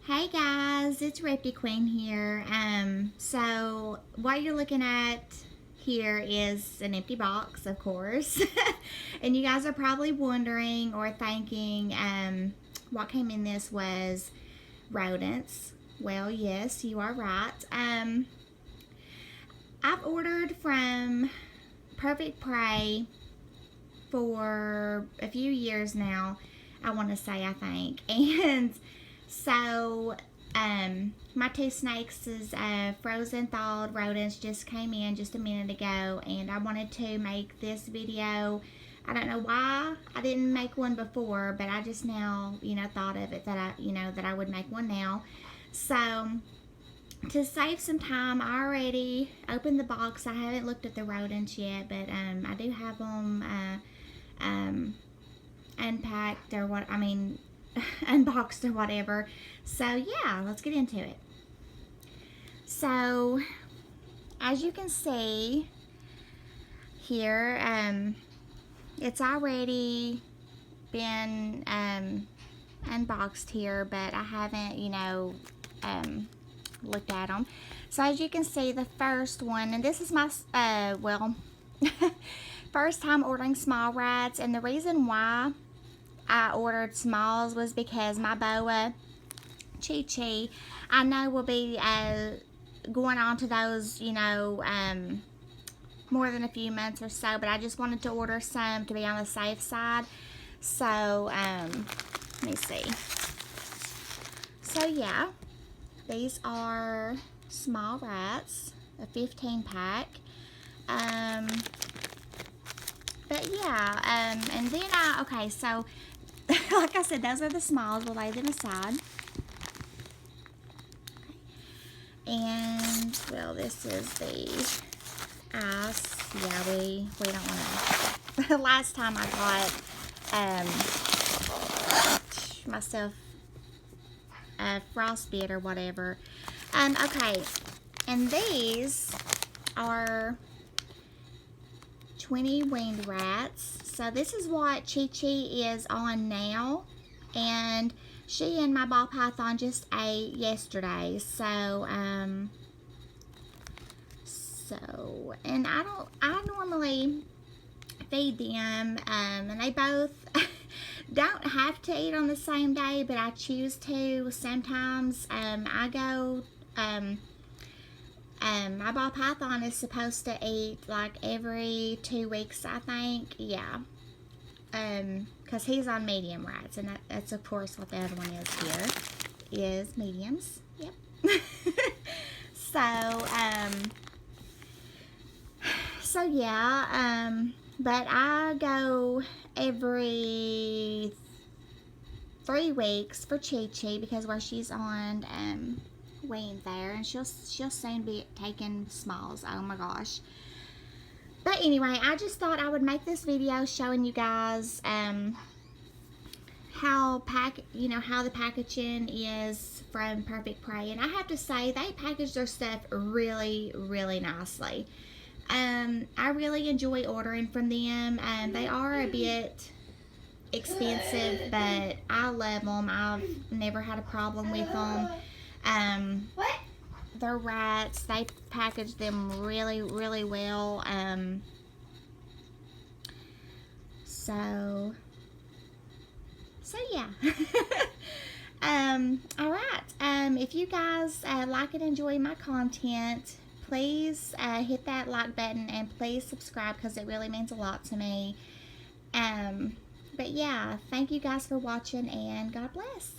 Hey guys, it's Repty Queen here. So what you're looking at here is an empty box, of course. And you guys are probably wondering or thinking, what came in this was rodents. Well, yes, you are right. I've ordered from Perfect Prey for a few years now. I want to say, I think. And so, my two snakes is frozen thawed rodents just came in just a minute ago, and I wanted to make this video. I don't know why I didn't make one before, but I just now, thought of it that I would make one now. So, to save some time, I already opened the box. I haven't looked at the rodents yet, but I do have them unpacked or unboxed or whatever. So yeah, let's get into it. So as you can see here, it's already been unboxed here, but I haven't looked at them. So as you can see, the first one, and this is my first time ordering small rats, and the reason why I ordered smalls was because my boa Chi Chi, I know will be going on to those, more than a few months or so, but I just wanted to order some to be on the safe side. So, let me see. So, yeah, these are small rats, a 15 pack. But yeah, and then okay, so like I said, those are the smalls. We'll lay them aside. And, well, this is the ice. Yeah, we don't want to. Last time I got myself a frostbite or whatever. Okay, and these are 20 winged rats. So this is what Chi Chi is on now, and she and my ball python just ate yesterday. So and I normally feed them, and they both don't have to eat on the same day, but I choose to. Sometimes I go my ball python is supposed to eat like every 2 weeks, I think. Yeah. Because he's on medium rats, and that's of course what the other one is here, is mediums. Yep. So yeah, but I go every 3 weeks for Chi Chi because where she's on weaned there, and she'll soon be taking smalls. Oh my gosh. But anyway, I just thought I would make this video showing you guys how the packaging is from Perfect Prey, and I have to say they package their stuff really, really nicely. I really enjoy ordering from them. They are a bit expensive, but I love them. I've never had a problem with them. They're rats. They package them really, really well. So yeah. All right. If you guys like and enjoy my content, please hit that like button and please subscribe because it really means a lot to me. But yeah, thank you guys for watching, and God bless.